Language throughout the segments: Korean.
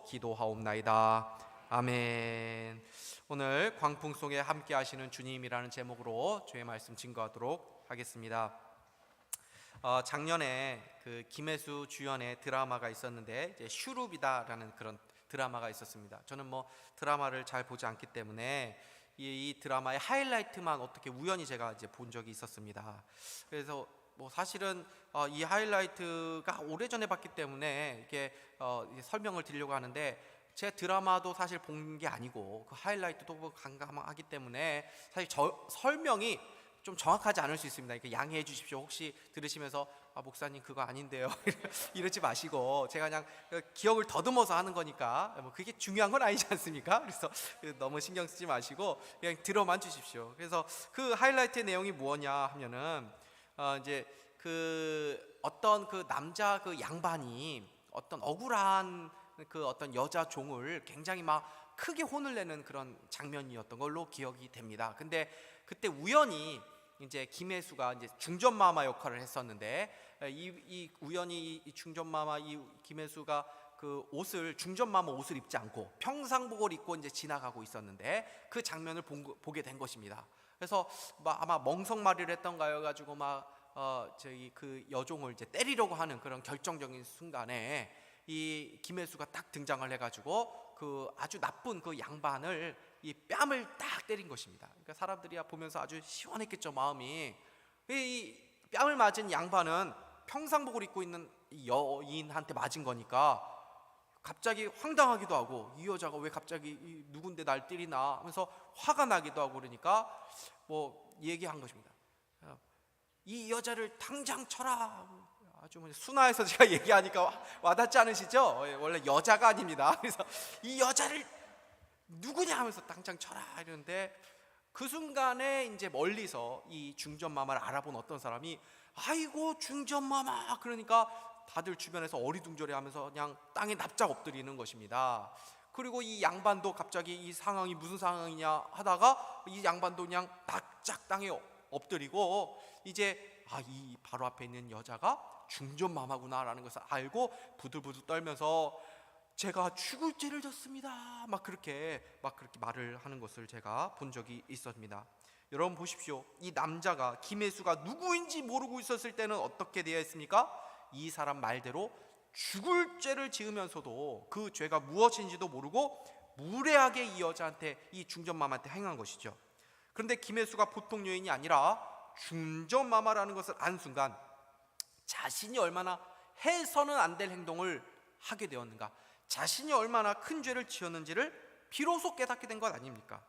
기도하옵나이다. 아멘. 오늘 광풍 속에 함께 하시는 주님이라는 제목으로 주의 말씀 증거하도록 하겠습니다. 작년에 그 김혜수 주연의 드라마가 있었는데 이제 슈룹이다라는 그런 드라마가 있었습니다. 저는 뭐 드라마를 잘 보지 않기 때문에 이 드라마의 하이라이트만 어떻게 우연히 제가 이제 본 적이 있었습니다. 그래서 뭐 사실은 이 하이라이트가 오래전에 봤기 때문에 이게 설명을 드리려고 하는데, 제 드라마도 사실 본 게 아니고 그 하이라이트도 감감하기 때문에 사실 설명이 좀 정확하지 않을 수 있습니다. 그러니까 양해해 주십시오. 혹시 들으시면서 목사님 그거 아닌데요 이러지 마시고, 제가 그냥 기억을 더듬어서 하는 거니까 뭐 그게 중요한 건 아니지 않습니까? 그래서 너무 신경 쓰지 마시고 그냥 들어만 주십시오. 그래서 그 하이라이트의 내용이 뭐냐 하면은 이제 그 어떤 그 남자 그 양반이 어떤 억울한 그 어떤 여자 종을 굉장히 막 크게 혼을 내는 그런 장면이었던 걸로 기억이 됩니다. 근데 그때 우연히 이제 김혜수가 이제 중전마마 역할을 했었는데, 이 우연히 이 중전마마 이 김혜수가 그 옷을 중전마마 옷을 입지 않고 평상복을 입고 이제 지나가고 있었는데 그 장면을 보게 된 것입니다. 그래서 아마 멍석말이를 했던가요 가지고 저희 그 여종을 이제 때리려고 하는 그런 결정적인 순간에 이 김혜수가 딱 등장을 해가지고 그 아주 나쁜 그 양반을 이 뺨을 딱 때린 것입니다. 그러니까 사람들이 보면서 아주 시원했겠죠, 마음이. 이 뺨을 맞은 양반은 평상복을 입고 있는 여인한테 맞은 거니까 갑자기 황당하기도 하고, 이 여자가 왜 갑자기 누군데 날 때리나 하면서 화가 나기도 하고, 그러니까 뭐 얘기한 것입니다. 이 여자를 당장 쳐라. 아주 순화해서 제가 얘기하니까 와닿지 않으시죠? 원래 여자가 아닙니다. 그래서 이 여자를 누구냐 하면서 당장 쳐라 이러는데, 그 순간에 이제 멀리서 이 중전마마를 알아본 어떤 사람이 아이고 중전마마, 그러니까 다들 주변에서 어리둥절해하면서 그냥 땅에 납작 엎드리는 것입니다. 그리고 이 양반도 갑자기 이 상황이 무슨 상황이냐 하다가 이 양반도 그냥 납작 땅에 엎드리고, 이제 이 바로 앞에 있는 여자가 중전마마구나라는 것을 알고 부들부들 떨면서 제가 죽을 죄를 졌습니다 막 그렇게 말을 하는 것을 제가 본 적이 있었습니다. 여러분 보십시오. 이 남자가 김혜수가 누구인지 모르고 있었을 때는 어떻게 되어 있습니까? 이 사람 말대로 죽을 죄를 지으면서도 그 죄가 무엇인지도 모르고 무례하게 이 여자한테, 이 중전마마한테 행한 것이죠. 그런데 김혜수가 보통 여인이 아니라 중전마마라는 것을 안 순간 자신이 얼마나 해서는 안 될 행동을 하게 되었는가, 자신이 얼마나 큰 죄를 지었는지를 비로소 깨닫게 된 것 아닙니까?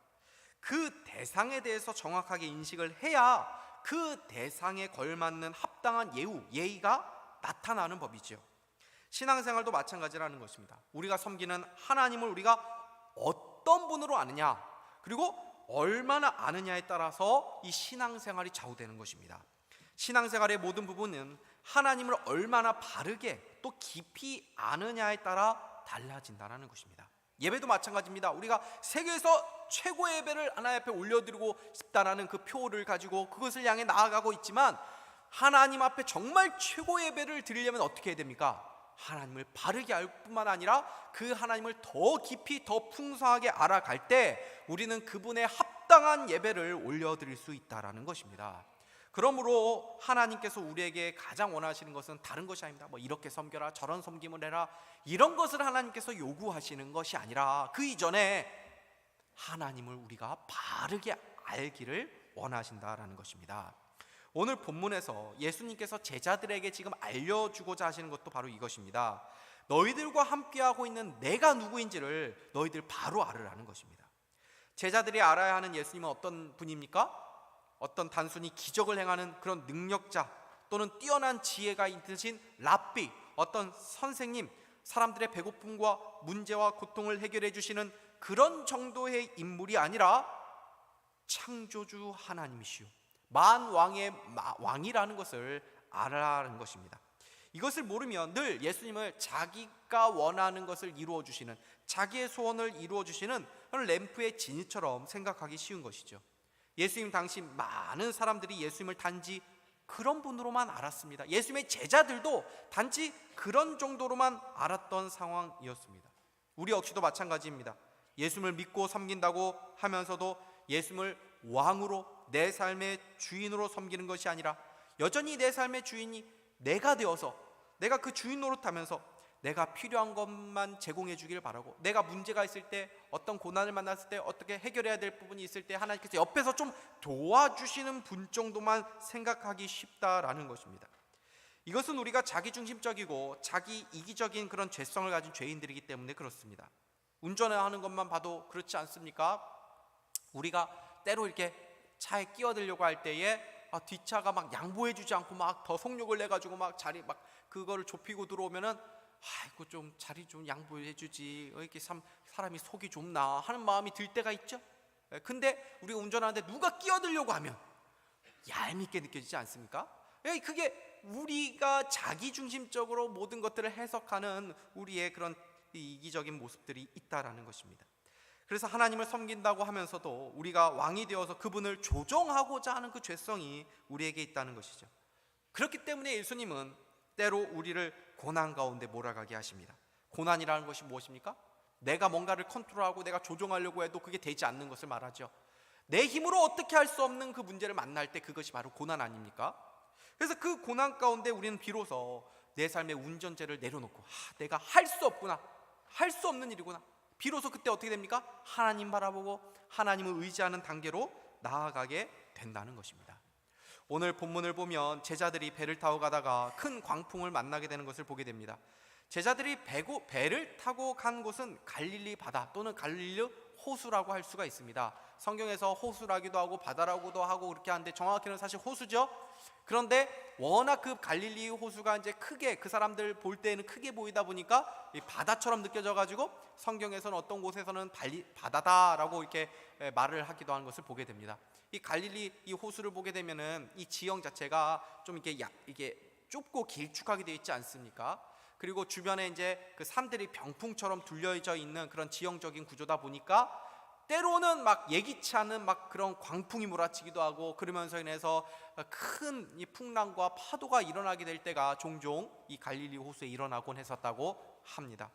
그 대상에 대해서 정확하게 인식을 해야 그 대상에 걸맞는 합당한 예의가 나타나는 법이지요. 신앙생활도 마찬가지라는 것입니다. 우리가 섬기는 하나님을 우리가 어떤 분으로 아느냐, 그리고 얼마나 아느냐에 따라서 이 신앙생활이 좌우되는 것입니다. 신앙생활의 모든 부분은 하나님을 얼마나 바르게 또 깊이 아느냐에 따라 달라진다는 것입니다. 예배도 마찬가지입니다. 우리가 세계에서 최고의 예배를 하나님 앞에 올려드리고 싶다라는 그 표를 가지고 그것을 향해 나아가고 있지만, 하나님 앞에 정말 최고의 예배를 드리려면 어떻게 해야 됩니까? 하나님을 바르게 알 뿐만 아니라 그 하나님을 더 깊이 더 풍성하게 알아갈 때 우리는 그분의 합당한 예배를 올려드릴 수 있다라는 것입니다. 그러므로 하나님께서 우리에게 가장 원하시는 것은 다른 것이 아닙니다. 뭐 이렇게 섬겨라, 저런 섬김을 해라, 이런 것을 하나님께서 요구하시는 것이 아니라 그 이전에 하나님을 우리가 바르게 알기를 원하신다라는 것입니다. 오늘 본문에서 예수님께서 제자들에게 지금 알려주고자 하시는 것도 바로 이것입니다. 너희들과 함께하고 있는 내가 누구인지를 너희들 바로 알으라는 것입니다. 제자들이 알아야 하는 예수님은 어떤 분입니까? 어떤 단순히 기적을 행하는 그런 능력자 또는 뛰어난 지혜가 있으신 랍비, 어떤 선생님, 사람들의 배고픔과 문제와 고통을 해결해 주시는 그런 정도의 인물이 아니라 창조주 하나님이시오, 만왕의 왕이라는 것을 알아라는 것입니다. 이것을 모르면 늘 예수님을 자기가 원하는 것을 이루어 주시는, 자기의 소원을 이루어 주시는 램프의 진이처럼 생각하기 쉬운 것이죠. 예수님 당시 많은 사람들이 예수님을 단지 그런 분으로만 알았습니다. 예수님의 제자들도 단지 그런 정도로만 알았던 상황이었습니다. 우리 역시도 마찬가지입니다. 예수를 믿고 섬긴다고 하면서도 예수를 왕으로 내 삶의 주인으로 섬기는 것이 아니라 여전히 내 삶의 주인이 내가 되어서 내가 그 주인 노릇하면서 내가 필요한 것만 제공해 주길 바라고, 내가 문제가 있을 때, 어떤 고난을 만났을 때, 어떻게 해결해야 될 부분이 있을 때 하나님께서 옆에서 좀 도와주시는 분 정도만 생각하기 쉽다라는 것입니다. 이것은 우리가 자기중심적이고 자기 이기적인 그런 죄성을 가진 죄인들이기 때문에 그렇습니다. 운전하는 것만 봐도 그렇지 않습니까? 우리가 때로 이렇게 차에 끼어들려고 할 때에 뒷차가 막 양보해 주지 않고 막 더 속력을 내 가지고 막 자리 막 그거를 좁히고 들어오면은 아이고 좀 자리 좀 양보해 주지, 이렇게 사람이 속이 좁나 하는 마음이 들 때가 있죠. 근데 우리가 운전하는데 누가 끼어들려고 하면 얄밉게 느껴지지 않습니까? 그게 우리가 자기중심적으로 모든 것들을 해석하는 우리의 그런 이기적인 모습들이 있다라는 것입니다. 그래서 하나님을 섬긴다고 하면서도 우리가 왕이 되어서 그분을 조종하고자 하는 그 죄성이 우리에게 있다는 것이죠. 그렇기 때문에 예수님은 때로 우리를 고난 가운데 몰아가게 하십니다. 고난이라는 것이 무엇입니까? 내가 뭔가를 컨트롤하고 내가 조종하려고 해도 그게 되지 않는 것을 말하죠. 내 힘으로 어떻게 할 수 없는 그 문제를 만날 때 그것이 바로 고난 아닙니까? 그래서 그 고난 가운데 우리는 비로소 내 삶의 운전대를 내려놓고 내가 할 수 없구나, 할 수 없는 일이구나, 비로소 그때 어떻게 됩니까? 하나님 바라보고 하나님을 의지하는 단계로 나아가게 된다는 것입니다. 오늘 본문을 보면 제자들이 배를 타고 가다가 큰 광풍을 만나게 되는 것을 보게 됩니다. 제자들이 배를 타고 간 곳은 갈릴리 바다 또는 갈릴리 호수라고 할 수가 있습니다. 성경에서 호수라기도 하고 바다라고도 하고 그렇게 하는데 정확히는 사실 호수죠. 그런데 워낙 그 갈릴리 호수가 이제 크게, 그 사람들 볼 때는 크게 보이다 보니까 이 바다처럼 느껴져 가지고 성경에서는 어떤 곳에서는 바다다라고 이렇게 말을 하기도 하는 것을 보게 됩니다. 이 갈릴리 이 호수를 보게 되면은 이 지형 자체가 좀 이게 좁고 길쭉하게 되어 있지 않습니까? 그리고 주변에 이제 그 산들이 병풍처럼 둘려져 있는 그런 지형적인 구조다 보니까 때로는 막 예기치 않은 막 그런 광풍이 몰아치기도 하고, 그러면서 인해서 큰 이 풍랑과 파도가 일어나게 될 때가 종종 이 갈릴리 호수에 일어나곤 했었다고 합니다.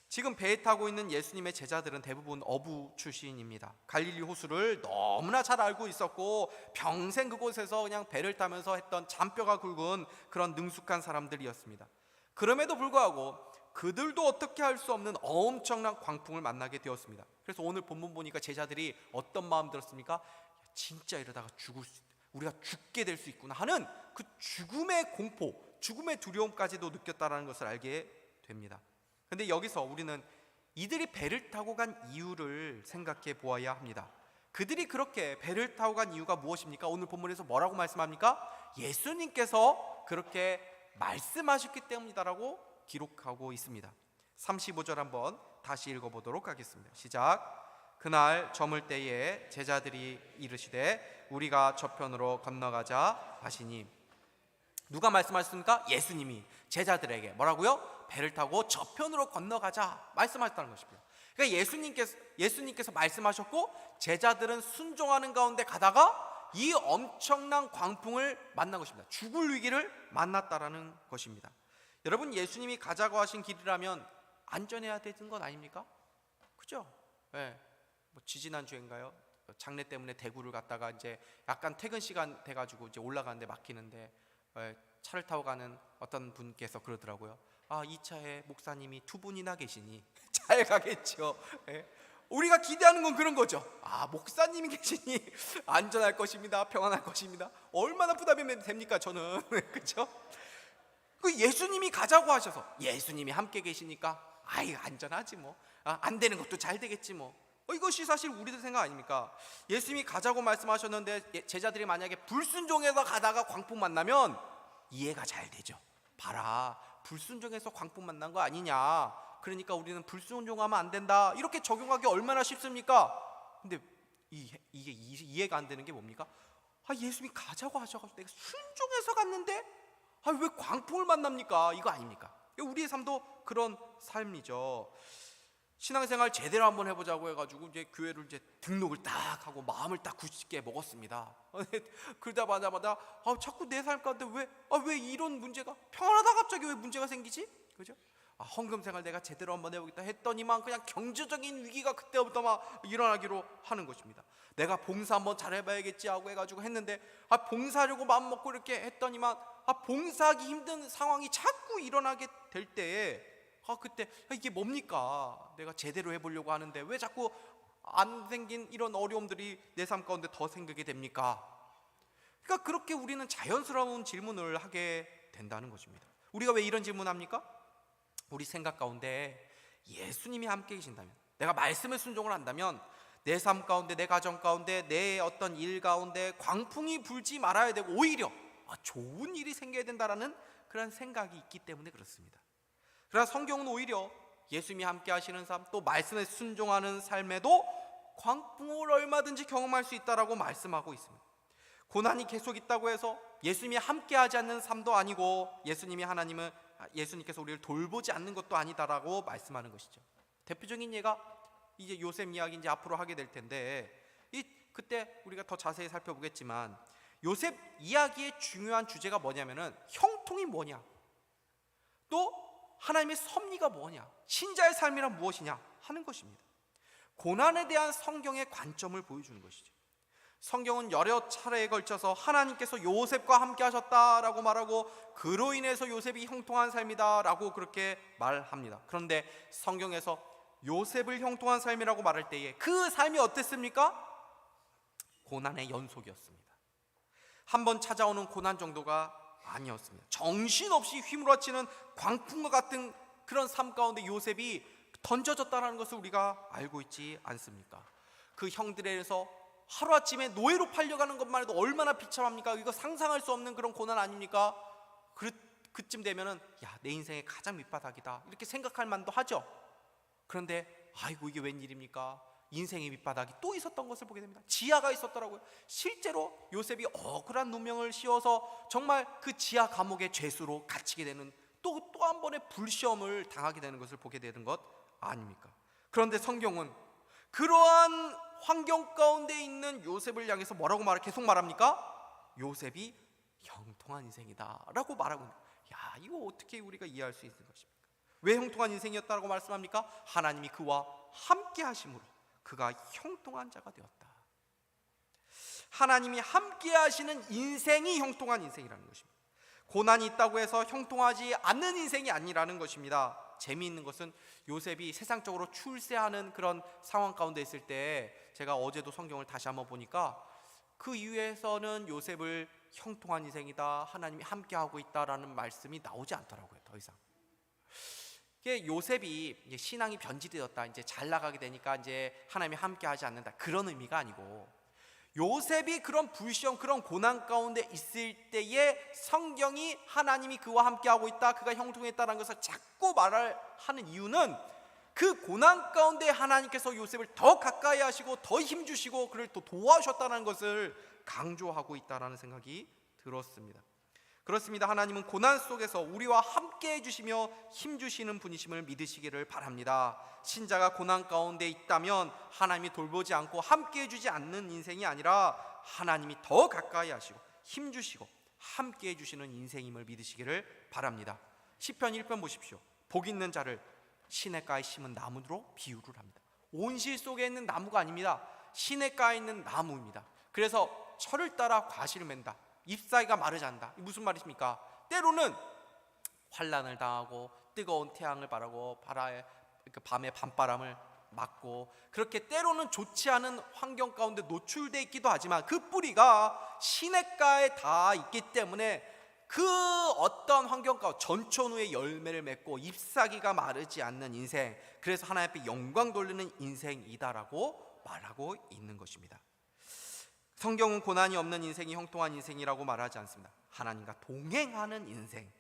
지금 배에 타고 있는 예수님의 제자들은 대부분 어부 출신입니다. 갈릴리 호수를 너무나 잘 알고 있었고 평생 그곳에서 그냥 배를 타면서 했던 잔뼈가 굵은 그런 능숙한 사람들이었습니다. 그럼에도 불구하고 그들도 어떻게 할 수 없는 엄청난 광풍을 만나게 되었습니다. 그래서 오늘 본문 보니까 제자들이 어떤 마음 들었습니까? 진짜 이러다가 우리가 죽게 될 수 있구나 하는 그 죽음의 공포, 죽음의 두려움까지도 느꼈다라는 것을 알게 됩니다. 근데 여기서 우리는 이들이 배를 타고 간 이유를 생각해 보아야 합니다. 그들이 그렇게 배를 타고 간 이유가 무엇입니까? 오늘 본문에서 뭐라고 말씀합니까? 예수님께서 그렇게 말씀하셨기 때문이다라고 기록하고 있습니다. 35절 한번 다시 읽어보도록 하겠습니다. 시작. 그날 저물 때에 제자들이 이르시되 우리가 저편으로 건너가자 하시니. 누가 말씀하셨습니까? 예수님이 제자들에게 뭐라고요? 배를 타고 저편으로 건너가자 말씀하셨다는 것입니다. 그러니까 예수님께서 말씀하셨고 제자들은 순종하는 가운데 가다가 이 엄청난 광풍을 만난 것입니다. 죽을 위기를 만났다라는 것입니다. 여러분, 예수님이 가자고 하신 길이라면 안전해야 되는 것 아닙니까? 그죠? 네. 지지난 주인가요? 장례 때문에 대구를 갔다가 이제 약간 퇴근 시간 돼가지고 이제 올라가는데 막히는데 차를 타고 가는 어떤 분께서 그러더라고요. 이 차에 목사님이 2분이나 계시니 잘 가겠죠. 네. 우리가 기대하는 건 그런 거죠. 목사님이 계시니 안전할 것입니다, 평안할 것입니다. 얼마나 부담이 됩니까 저는. 그렇죠? 그 예수님이 가자고 하셔서 예수님이 함께 계시니까 안전하지 뭐, 안 되는 것도 잘 되겠지 뭐. 이것이 사실 우리들 생각 아닙니까? 예수님이 가자고 말씀하셨는데 제자들이 만약에 불순종해서 가다가 광풍 만나면 이해가 잘 되죠. 봐라, 불순종해서 광풍 만난 거 아니냐, 그러니까 우리는 불순종하면 안 된다, 이렇게 적용하기 얼마나 쉽습니까? 근데 이게 이해가 안 되는 게 뭡니까? 예수님이 가자고 하셔가지고 내가 순종해서 갔는데 왜 광풍을 만납니까? 이거 아닙니까? 우리의 삶도 그런 삶이죠. 신앙생활 제대로 한번 해보자고 해가지고 이제 교회를 이제 등록을 딱 하고 마음을 딱 굳게 먹었습니다. 그러다 마다 자꾸 내 삶 가운데 왜 이런 문제가, 평안하다 갑자기 왜 문제가 생기지? 그죠? 헌금 생활 내가 제대로 한번 해보겠다 했더니만 그냥 경제적인 위기가 그때부터 막 일어나기로 하는 것입니다. 내가 봉사 한번 잘해봐야겠지 하고 해가지고 했는데 봉사하려고 마음먹고 이렇게 했더니만 봉사하기 힘든 상황이 자꾸 일어나게 될 때에 그때 이게 뭡니까? 내가 제대로 해보려고 하는데 왜 자꾸 안 생긴 이런 어려움들이 내 삶 가운데 더 생기게 됩니까? 그러니까 그렇게 우리는 자연스러운 질문을 하게 된다는 것입니다. 우리가 왜 이런 질문합니까? 우리 생각 가운데 예수님이 함께 계신다면, 내가 말씀에 순종을 한다면 내 삶 가운데, 내 가정 가운데, 내 어떤 일 가운데 광풍이 불지 말아야 되고 오히려 좋은 일이 생겨야 된다라는 그런 생각이 있기 때문에 그렇습니다. 그러나 성경은 오히려 예수님이 함께 하시는 삶, 또 말씀에 순종하는 삶에도 광풍을 얼마든지 경험할 수 있다라고 말씀하고 있습니다. 고난이 계속 있다고 해서 예수님이 함께 하지 않는 삶도 아니고 예수님께서 우리를 돌보지 않는 것도 아니다라고 말씀하는 것이죠. 대표적인 예가 이제 요셉 이야기 이제 앞으로 하게 될 텐데, 그때 우리가 더 자세히 살펴보겠지만 요셉 이야기의 중요한 주제가 뭐냐면은 형통이 뭐냐, 또 하나님의 섭리가 뭐냐, 신자의 삶이란 무엇이냐 하는 것입니다. 고난에 대한 성경의 관점을 보여주는 것이죠. 성경은 여러 차례에 걸쳐서 하나님께서 요셉과 함께 하셨다라고 말하고 그로 인해서 요셉이 형통한 삶이다 라고 그렇게 말합니다. 그런데 성경에서 요셉을 형통한 삶이라고 말할 때에 그 삶이 어땠습니까? 고난의 연속이었습니다. 한번 찾아오는 고난 정도가 아니었습니다. 정신없이 휘몰아치는 광풍과 같은 그런 삶 가운데 요셉이 던져졌다는 것을 우리가 알고 있지 않습니까? 그 형들에서 하루아침에 노예로 팔려가는 것만 해도 얼마나 비참합니까? 이거 상상할 수 없는 그런 고난 아닙니까? 그쯤 되면은 내 인생의 가장 밑바닥이다 이렇게 생각할 만도 하죠. 그런데 아이고 이게 웬일입니까? 인생의 밑바닥이 또 있었던 것을 보게 됩니다. 지하가 있었더라고요. 실제로 요셉이 억울한 누명을 씌워서 정말 그 지하 감옥의 죄수로 갇히게 되는 또 한 번의 불시험을 당하게 되는 것을 보게 되는 것 아닙니까? 그런데 성경은 그러한 환경 가운데 있는 요셉을 향해서 뭐라고 계속 말합니까? 요셉이 형통한 인생이다 라고 말하고 있는 거예요. 이거 어떻게 우리가 이해할 수 있는 것입니까? 왜 형통한 인생이었다고 말씀합니까? 하나님이 그와 함께 하심으로 그가 형통한 자가 되었다. 하나님이 함께 하시는 인생이 형통한 인생이라는 것입니다. 고난이 있다고 해서 형통하지 않는 인생이 아니라는 것입니다. 재미있는 것은 요셉이 세상적으로 출세하는 그런 상황 가운데 있을 때, 제가 어제도 성경을 다시 한번 보니까 그 이유에서는 요셉을 형통한 인생이다, 하나님이 함께하고 있다라는 말씀이 나오지 않더라고요. 더 이상. 이게 요셉이 신앙이 변질되었다, 이제 잘 나가게 되니까 이제 하나님이 함께하지 않는다, 그런 의미가 아니고, 요셉이 그런 불시험, 그런 고난 가운데 있을 때에 성경이 하나님이 그와 함께하고 있다, 그가 형통했다는 것을 자꾸 말을 하는 이유는 그 고난 가운데 하나님께서 요셉을 더 가까이 하시고 더 힘주시고 그를 또 도와주셨다는 것을 강조하고 있다는 생각이 들었습니다. 그렇습니다. 하나님은 고난 속에서 우리와 함께 해주시며 힘주시는 분이심을 믿으시기를 바랍니다. 신자가 고난 가운데 있다면 하나님이 돌보지 않고 함께 해주지 않는 인생이 아니라 하나님이 더 가까이 하시고 힘주시고 함께 해주시는 인생임을 믿으시기를 바랍니다. 시편 1편 보십시오. 복 있는 자를 시냇가에 심은 나무로 비유를 합니다. 온실 속에 있는 나무가 아닙니다. 시냇가에 있는 나무입니다. 그래서 철을 따라 과실을 맨다, 잎사귀가 마르지 않는다. 무슨 말이십니까? 때로는 환난을 당하고 뜨거운 태양을 바라고 밤에 밤바람을 맞고 그렇게 때로는 좋지 않은 환경 가운데 노출되어 있기도 하지만 그 뿌리가 시냇가에 다 있기 때문에 그 어떤 환경 가운데 전천후에 열매를 맺고 잎사귀가 마르지 않는 인생, 그래서 하나님 앞에 영광 돌리는 인생이다라고 말하고 있는 것입니다. 성경은 고난이 없는 인생이 형통한 인생이라고 말하지 않습니다. 하나님과 동행하는 인생,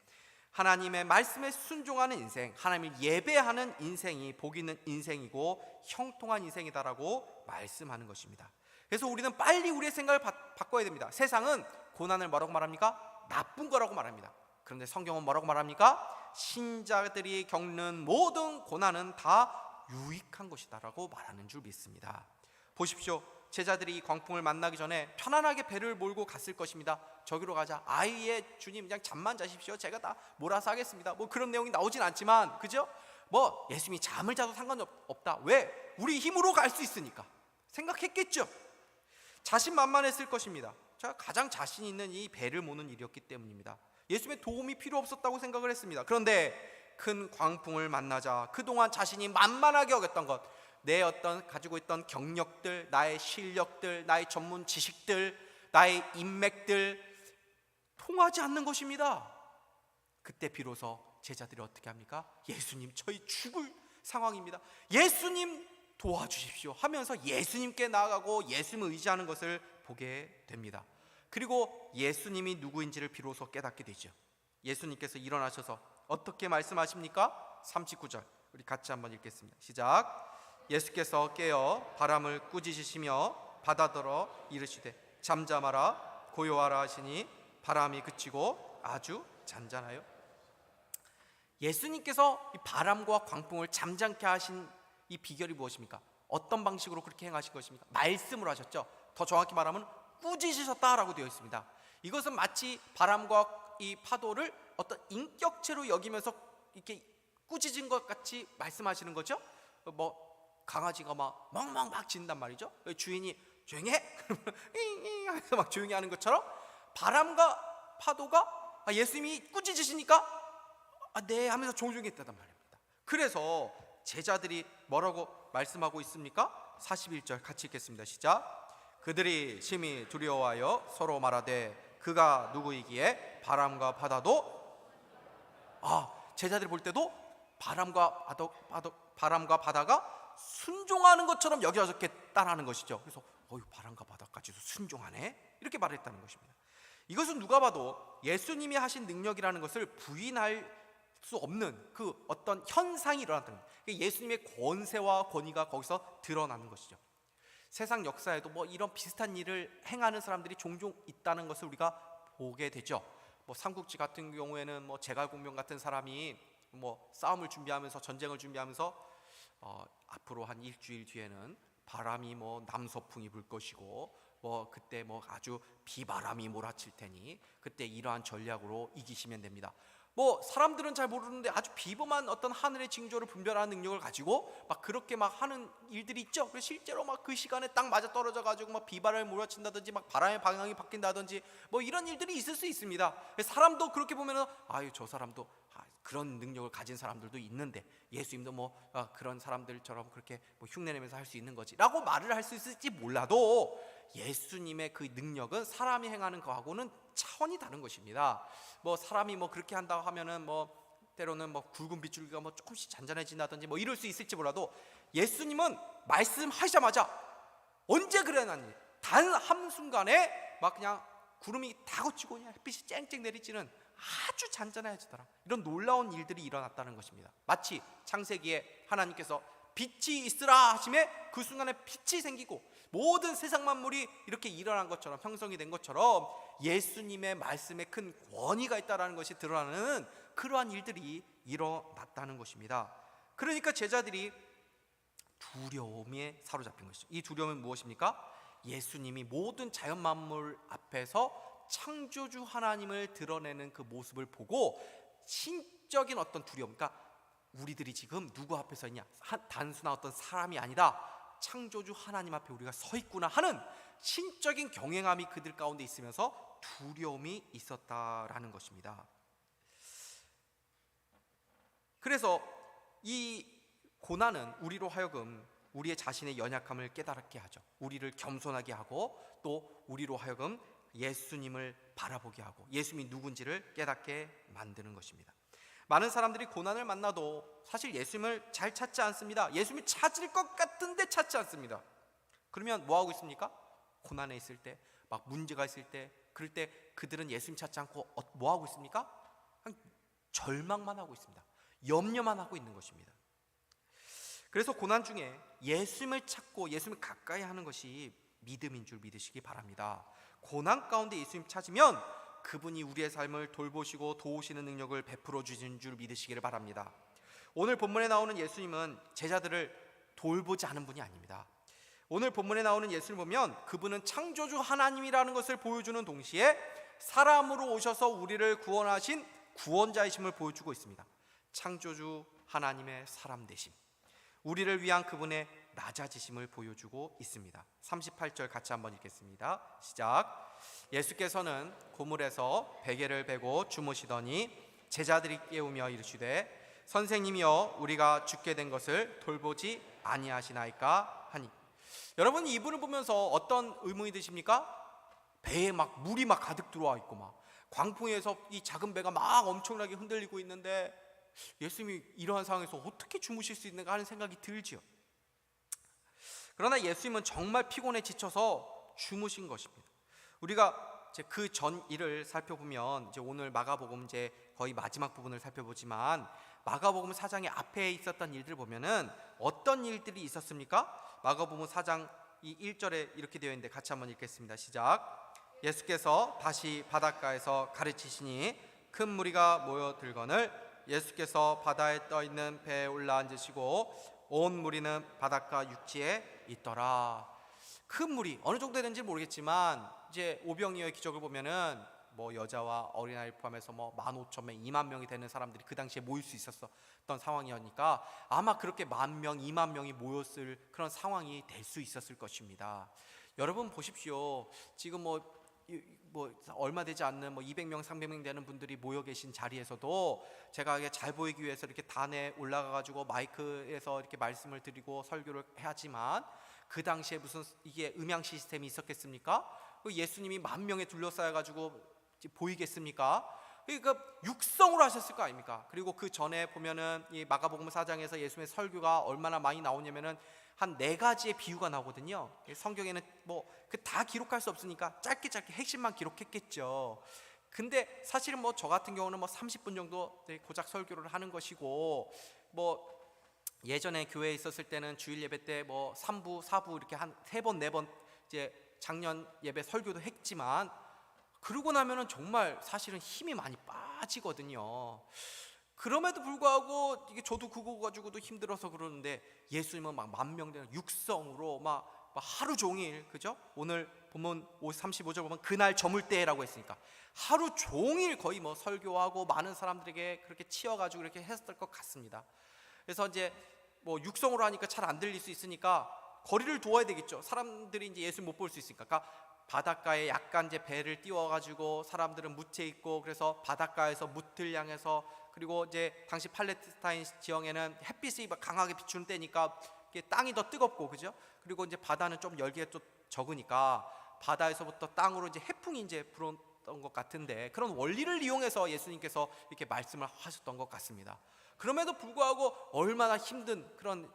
하나님의 말씀에 순종하는 인생, 하나님을 예배하는 인생이 복 있는 인생이고 형통한 인생이다라고 말씀하는 것입니다. 그래서 우리는 빨리 우리의 생각을 바꿔야 됩니다. 세상은 고난을 뭐라고 말합니까? 나쁜 거라고 말합니다. 그런데 성경은 뭐라고 말합니까? 신자들이 겪는 모든 고난은 다 유익한 것이다라고 말하는 줄 믿습니다. 보십시오. 제자들이 이 광풍을 만나기 전에 편안하게 배를 몰고 갔을 것입니다. 저기로 가자. 아이의 주님 그냥 잠만 자십시오. 제가 다 몰아서 하겠습니다. 뭐 그런 내용이 나오진 않지만, 그죠? 뭐 예수님이 잠을 자도 상관없다. 왜? 우리 힘으로 갈 수 있으니까 생각했겠죠. 자신만만했을 것입니다. 제가 가장 자신 있는 이 배를 모는 일이었기 때문입니다. 예수님의 도움이 필요 없었다고 생각을 했습니다. 그런데 큰 광풍을 만나자 그동안 자신이 만만하게 여겼던 것, 내 어떤 가지고 있던 경력들, 나의 실력들, 나의 전문 지식들, 나의 인맥들 통하지 않는 것입니다. 그때 비로소 제자들이 어떻게 합니까? 예수님, 저희 죽을 상황입니다. 예수님 도와주십시오 하면서 예수님께 나아가고 예수님을 의지하는 것을 보게 됩니다. 그리고 예수님이 누구인지를 비로소 깨닫게 되죠. 예수님께서 일어나셔서 어떻게 말씀하십니까? 39절 우리 같이 한번 읽겠습니다. 시작. 예수께서 깨어 바람을 꾸짖으시며 바다더러 이르시되 잠잠하라 고요하라 하시니 바람이 그치고 아주 잔잔하여. 예수님께서 이 바람과 광풍을 잠잠케 하신 이 비결이 무엇입니까? 어떤 방식으로 그렇게 행하신 것입니까? 말씀으로 하셨죠. 더 정확히 말하면 꾸짖으셨다라고 되어 있습니다. 이것은 마치 바람과 이 파도를 어떤 인격체로 여기면서 이렇게 꾸짖은 것 같이 말씀하시는 거죠. 뭐 강아지가 막 멍멍 막 짖는단 말이죠. 주인이 조용히 해 하면서 막 조용히 하는 것처럼 바람과 파도가 예수님이 꾸짖으시니까 네 하면서 조용히 했다단 말입니다. 그래서 제자들이 뭐라고 말씀하고 있습니까? 41절 같이 읽겠습니다. 시작. 그들이 심히 두려워하여 서로 말하되 그가 누구이기에 바람과 바다도, 제자들이 볼 때도 바람과 바다가 순종하는 것처럼 여겨졌겠다라는 것이죠. 그래서 바람과 바다까지도 순종하네 이렇게 말했다는 것입니다. 이것은 누가 봐도 예수님이 하신 능력이라는 것을 부인할 수 없는 그 어떤 현상이 일어났다는 거예요. 예수님의 권세와 권위가 거기서 드러나는 것이죠. 세상 역사에도 뭐 이런 비슷한 일을 행하는 사람들이 종종 있다는 것을 우리가 보게 되죠. 뭐 삼국지 같은 경우에는 뭐 제갈공명 같은 사람이 뭐 싸움을 준비하면서 전쟁을 준비하면서 앞으로 한 일주일 뒤에는 바람이 뭐 남서풍이 불 것이고 뭐 그때 뭐 아주 비바람이 몰아칠 테니 그때 이러한 전략으로 이기시면 됩니다. 뭐 사람들은 잘 모르는데 아주 비범한 어떤 하늘의 징조를 분별하는 능력을 가지고 막 그렇게 막 하는 일들이 있죠. 그래서 실제로 막 그 시간에 딱 맞아 떨어져 가지고 막 비바람이 몰아친다든지 막 바람의 방향이 바뀐다든지 뭐 이런 일들이 있을 수 있습니다. 사람도 그렇게 보면은 저 사람도 그런 능력을 가진 사람들도 있는데 예수님도 뭐 그런 사람들처럼 그렇게 뭐 흉내내면서 할 수 있는 거지라고 말을 할 수 있을지 몰라도 예수님의 그 능력은 사람이 행하는 거하고는 차원이 다른 것입니다. 뭐 사람이 뭐 그렇게 한다고 하면은 뭐 때로는 뭐 굵은 빗줄기가 뭐 조금씩 잔잔해진다든지 뭐 이럴 수 있을지 몰라도 예수님은 말씀하시자마자 언제 그랬나니 단 한순간에 막 그냥 구름이 다 걷히고 그냥 햇빛이 쨍쨍 내리치는 아주 잔잔해지더라. 이런 놀라운 일들이 일어났다는 것입니다. 마치 창세기에 하나님께서 빛이 있으라 하심에 그 순간에 빛이 생기고 모든 세상 만물이 이렇게 일어난 것처럼 형성이 된 것처럼 예수님의 말씀에 큰 권위가 있다는 것이 드러나는 그러한 일들이 일어났다는 것입니다. 그러니까 제자들이 두려움에 사로잡힌 것이죠. 이 두려움은 무엇입니까? 예수님이 모든 자연 만물 앞에서 창조주 하나님을 드러내는 그 모습을 보고 신적인 어떤 두려움, 그러니까 우리들이 지금 누구 앞에 서 있냐, 단순한 어떤 사람이 아니다, 창조주 하나님 앞에 우리가 서 있구나 하는 신적인 경외감이 그들 가운데 있으면서 두려움이 있었다라는 것입니다. 그래서 이 고난은 우리로 하여금 우리의 자신의 연약함을 깨닫게 하죠. 우리를 겸손하게 하고 또 우리로 하여금 예수님을 바라보게 하고 예수님이 누군지를 깨닫게 만드는 것입니다. 많은 사람들이 고난을 만나도 사실 예수님을 잘 찾지 않습니다. 예수님이 찾을 것 같은데 찾지 않습니다. 그러면 뭐 하고 있습니까? 고난에 있을 때, 막 문제가 있을 때, 그럴 때 그들은 예수님 찾지 않고 뭐 하고 있습니까? 그냥 절망만 하고 있습니다. 염려만 하고 있는 것입니다. 그래서 고난 중에 예수님을 찾고 예수님을 가까이 하는 것이 믿음인 줄 믿으시기 바랍니다. 고난 가운데 예수님 찾으면 그분이 우리의 삶을 돌보시고 도우시는 능력을 베풀어 주시는 줄 믿으시기를 바랍니다. 오늘 본문에 나오는 예수님은 제자들을 돌보지 않은 분이 아닙니다. 오늘 본문에 나오는 예수를 보면 그분은 창조주 하나님이라는 것을 보여주는 동시에 사람으로 오셔서 우리를 구원하신 구원자이심을 보여주고 있습니다. 창조주 하나님의 사람 되심, 우리를 위한 그분의 낮아지심을 보여주고 있습니다. 38절 같이 한번 읽겠습니다. 시작. 예수께서는 고물에서 베개를 베고 주무시더니 제자들이 깨우며 이르시되 선생님이여 우리가 죽게 된 것을 돌보지 아니하시나이까 하니. 여러분, 이분을 보면서 어떤 의문이 드십니까? 배에 막 물이 막 가득 들어와 있고 막 광풍에서 이 작은 배가 막 엄청나게 흔들리고 있는데 예수님이 이러한 상황에서 어떻게 주무실 수 있는가 하는 생각이 들지요. 그러나 예수님은 정말 피곤에 지쳐서 주무신 것입니다. 우리가 이제 그 전 일을 살펴보면 이제 오늘 마가복음 이제 거의 마지막 부분을 살펴보지만 마가복음 4장의 앞에 있었던 일들을 보면은 어떤 일들이 있었습니까? 마가복음 4장 이 1절에 이렇게 되어 있는데 같이 한번 읽겠습니다. 시작. 예수께서 다시 바닷가에서 가르치시니 큰 무리가 모여들거늘 예수께서 바다에 떠 있는 배에 올라 앉으시고 온 무리는 바닷가 육지에 있더라. 큰 무리, 어느 정도 되는지 모르겠지만 이제 오병이어의 기적을 보면은 뭐 여자와 어린아이를 포함해서 뭐 15,000명, 2만 명이 되는 사람들이 그 당시에 모일 수 있었던 상황이었으니까 아마 그렇게 10,000명, 2만 명이 모였을 그런 상황이 될 수 있었을 것입니다. 여러분 보십시오. 지금 뭐 얼마 되지 않는 뭐 200명, 300명 되는 분들이 모여 계신 자리에서도 제가 잘 보이기 위해서 이렇게 단에 올라가 가지고 마이크에서 이렇게 말씀을 드리고 설교를 해야지만 그 당시에 무슨 이게 음향 시스템이 있었겠습니까? 예수님이 10,000명에 둘러싸여 가지고 보이겠습니까? 그러니까 육성으로 하셨을 거 아닙니까? 그리고 그 전에 보면은 이 마가복음 4장에서 예수님의 설교가 얼마나 많이 나오냐면은 한 4가지의 비유가 나오거든요. 성경에는 뭐 그 다 기록할 수 없으니까 짧게 핵심만 기록했겠죠. 근데 사실은 뭐 저 같은 경우는 뭐 30분 정도 고작 설교를 하는 것이고, 뭐 예전에 교회에 있었을 때는 주일 예배 때 뭐 3부, 4부 이렇게 한 3번, 4번 이제 작년 예배 설교도 했지만 그러고 나면은 정말 사실은 힘이 많이 빠지거든요. 그럼에도 불구하고 이게 저도 그거 가지고도 힘들어서 그러는데 예수님은 막 10,000명 되는 육성으로 막 하루 종일, 그죠? 오늘 보면 35절 보면 그날 저물 때라고 했으니까 하루 종일 거의 뭐 설교하고 많은 사람들에게 그렇게 치여가지고 이렇게 했을 것 같습니다. 그래서 이제 뭐 육성으로 하니까 잘 안 들릴 수 있으니까 거리를 두어야 되겠죠. 사람들이 이제 예수 못 볼 수 있으니까. 그러니까 바닷가에 약간 이제 배를 띄워가지고 사람들은 묻혀 있고, 그래서 바닷가에서 묻을 향해서, 그리고 이제 당시 팔레스타인 지형에는 햇빛이 강하게 비추는 때니까 땅이 더 뜨겁고, 그죠? 그리고 이제 바다는 좀 열기가 좀 적으니까 바다에서부터 땅으로 이제 해풍이 이제 불었던 것 같은데, 그런 원리를 이용해서 예수님께서 이렇게 말씀을 하셨던 것 같습니다. 그럼에도 불구하고 얼마나 힘든 그런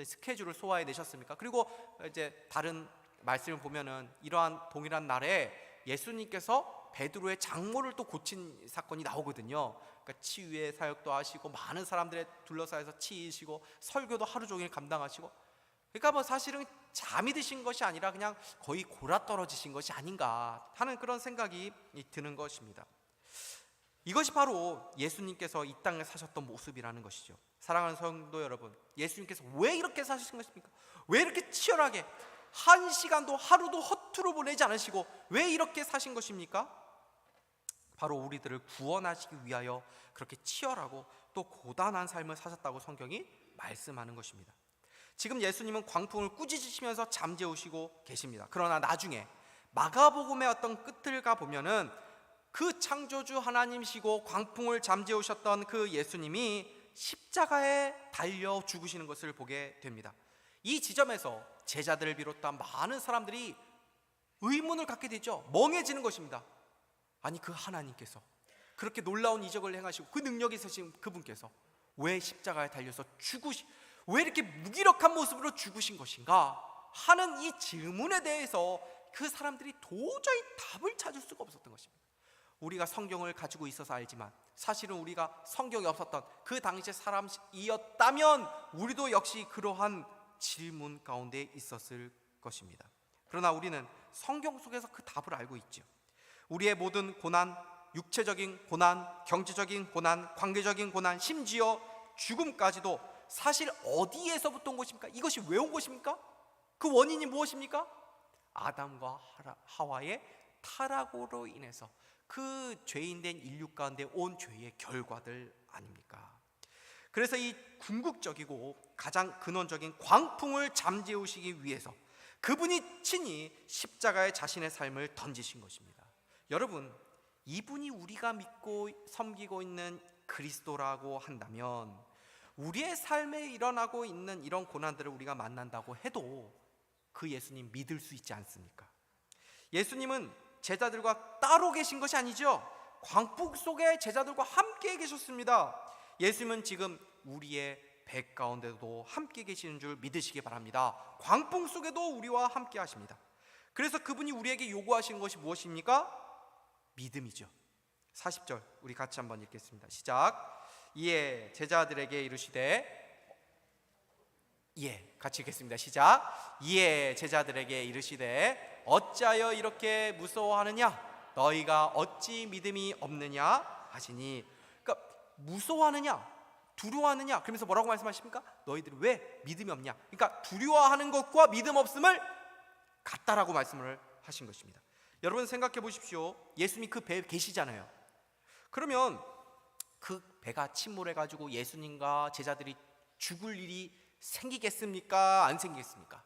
스케줄을 소화해 내셨습니까? 그리고 이제 다른 말씀을 보면은 이러한 동일한 날에 예수님께서 베드로의 장모를 또 고친 사건이 나오거든요. 그러니까 치유의 사역도 하시고 많은 사람들에 둘러싸여서 치이시고 설교도 하루 종일 감당하시고, 그러니까 뭐 사실은 잠이 드신 것이 아니라 그냥 거의 골아떨어지신 것이 아닌가 하는 그런 생각이 드는 것입니다. 이것이 바로 예수님께서 이 땅에 사셨던 모습이라는 것이죠. 사랑하는 성도 여러분, 예수님께서 왜 이렇게 사신 것입니까? 왜 이렇게 치열하게 한 시간도 하루도 허투루 보내지 않으시고 왜 이렇게 사신 것입니까? 바로 우리들을 구원하시기 위하여 그렇게 치열하고 또 고단한 삶을 사셨다고 성경이 말씀하는 것입니다. 지금 예수님은 광풍을 꾸짖으시면서 잠재우시고 계십니다. 그러나 나중에 마가복음의 어떤 끝을 가보면은 그 창조주 하나님이시고 광풍을 잠재우셨던 그 예수님이 십자가에 달려 죽으시는 것을 보게 됩니다. 이 지점에서 제자들을 비롯한 많은 사람들이 의문을 갖게 되죠. 멍해지는 것입니다. 아니, 그 하나님께서 그렇게 놀라운 이적을 행하시고 그 능력이 있으신 그분께서 왜 십자가에 달려서 왜 이렇게 무기력한 모습으로 죽으신 것인가 하는 이 질문에 대해서 그 사람들이 도저히 답을 찾을 수가 없었던 것입니다. 우리가 성경을 가지고 있어서 알지만 사실은 우리가 성경이 없었던 그 당시의 사람이었다면 우리도 역시 그러한 질문 가운데 있었을 것입니다. 그러나 우리는 성경 속에서 그 답을 알고 있죠. 우리의 모든 고난, 육체적인 고난, 경제적인 고난, 관계적인 고난, 심지어 죽음까지도 사실 어디에서부터 온 것입니까? 이것이 왜 온 것입니까? 그 원인이 무엇입니까? 아담과 하와의 타락으로 인해서 그 죄인된 인류 가운데 온 죄의 결과들 아닙니까? 그래서 이 궁극적이고 가장 근원적인 광풍을 잠재우시기 위해서 그분이 친히 십자가에 자신의 삶을 던지신 것입니다. 여러분, 이분이 우리가 믿고 섬기고 있는 그리스도라고 한다면 우리의 삶에 일어나고 있는 이런 고난들을 우리가 만난다고 해도 그 예수님 믿을 수 있지 않습니까? 예수님은 제자들과 따로 계신 것이 아니죠. 광풍 속에 제자들과 함께 계셨습니다. 예수님은 지금 우리의 배 가운데도 함께 계시는 줄 믿으시기 바랍니다. 광풍 속에도 우리와 함께 하십니다. 그래서 그분이 우리에게 요구하시는 것이 무엇입니까? 믿음이죠. 40절 우리 같이 한번 읽겠습니다. 시작. 이에 제자들에게 이르시되, 같이 읽겠습니다. 시작. 이에 제자들에게 이르시되 어찌하여 이렇게 무서워하느냐? 너희가 어찌 믿음이 없느냐 하시니. 그러니까 무서워하느냐, 두려워하느냐, 그러면서 뭐라고 말씀하십니까? 너희들이 왜 믿음이 없냐? 그러니까 두려워하는 것과 믿음 없음을 같다라고 말씀을 하신 것입니다. 여러분 생각해 보십시오. 예수님이 그 배에 계시잖아요. 그러면 그 배가 침몰해 가지고 예수님과 제자들이 죽을 일이 생기겠습니까? 안 생기겠습니까?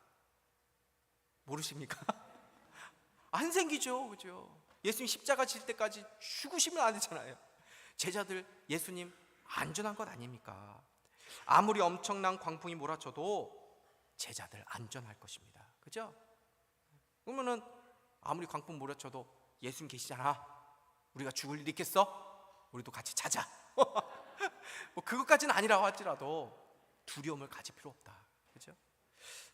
모르십니까? 안 생기죠, 그죠? 예수님 십자가 질 때까지 죽으시면 안 되잖아요. 제자들, 예수님 안전한 것 아닙니까? 아무리 엄청난 광풍이 몰아쳐도 제자들 안전할 것입니다. 그죠? 그러면은 아무리 광풍 몰아쳐도 예수님 계시잖아, 우리가 죽을 일 있겠어? 우리도 같이 자자. 뭐 그것까지는 아니라고 할지라도 두려움을 가질 필요 없다. 그죠?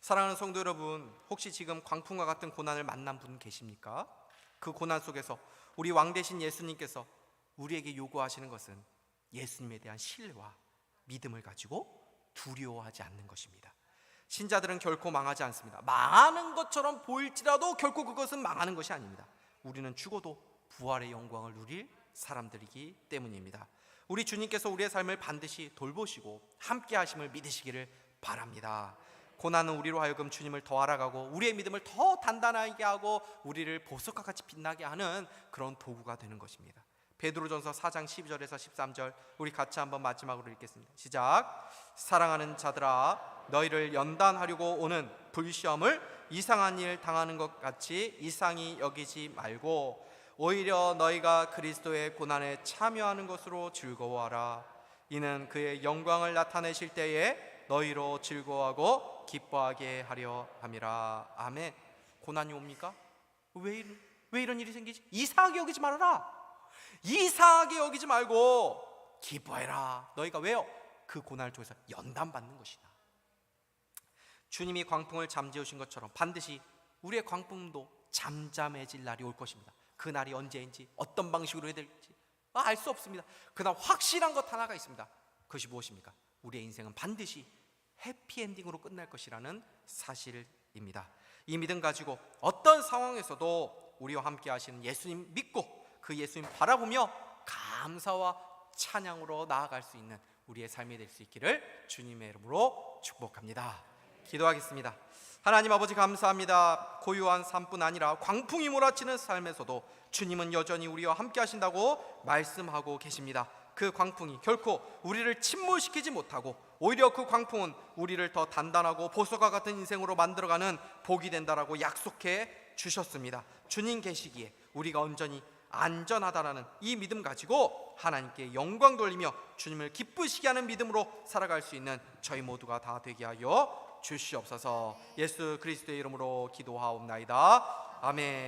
사랑하는 성도 여러분, 혹시 지금 광풍과 같은 고난을 만난 분 계십니까? 그 고난 속에서 우리 왕 대신 예수님께서 우리에게 요구하시는 것은 예수님에 대한 신뢰와 믿음을 가지고 두려워하지 않는 것입니다. 신자들은 결코 망하지 않습니다. 망하는 것처럼 보일지라도 결코 그것은 망하는 것이 아닙니다. 우리는 죽어도 부활의 영광을 누릴 사람들이기 때문입니다. 우리 주님께서 우리의 삶을 반드시 돌보시고 함께 하심을 믿으시기를 바랍니다. 고난은 우리로 하여금 주님을 더 알아가고 우리의 믿음을 더 단단하게 하고 우리를 보석과 같이 빛나게 하는 그런 도구가 되는 것입니다. 베드로전서 4장 12절에서 13절 우리 같이 한번 마지막으로 읽겠습니다. 시작. 사랑하는 자들아, 너희를 연단하려고 오는 불시험을 이상한 일 당하는 것 같이 이상히 여기지 말고 오히려 너희가 그리스도의 고난에 참여하는 것으로 즐거워하라. 이는 그의 영광을 나타내실 때에 너희로 즐거워하고 기뻐하게 하려 함이라. 아멘. 고난이 옵니까? 왜 이런 일이 생기지? 이상하게 여기지 말아라. 이상하게 여기지 말고 기뻐해라. 너희가 왜요? 그 고난을 통해서 연단받는 것이다. 주님이 광풍을 잠재우신 것처럼 반드시 우리의 광풍도 잠잠해질 날이 올 것입니다. 그 날이 언제인지 어떤 방식으로 해야 될지 알 수 없습니다. 그러나 확실한 것 하나가 있습니다. 그것이 무엇입니까? 우리의 인생은 반드시 해피엔딩으로 끝날 것이라는 사실입니다. 이 믿음 가지고 어떤 상황에서도 우리와 함께 하시는 예수님 믿고 그 예수님 바라보며 감사와 찬양으로 나아갈 수 있는 우리의 삶이 될 수 있기를 주님의 이름으로 축복합니다. 기도하겠습니다. 하나님 아버지 감사합니다. 고요한 삶뿐 아니라 광풍이 몰아치는 삶에서도 주님은 여전히 우리와 함께 하신다고 말씀하고 계십니다. 그 광풍이 결코 우리를 침몰시키지 못하고 오히려 그 광풍은 우리를 더 단단하고 보석과 같은 인생으로 만들어가는 복이 된다라고 약속해 주셨습니다. 주님 계시기에 우리가 온전히 안전하다라는 이 믿음 가지고 하나님께 영광 돌리며 주님을 기쁘시게 하는 믿음으로 살아갈 수 있는 저희 모두가 다 되게 하여 주시옵소서. 예수 그리스도의 이름으로 기도하옵나이다. 아멘.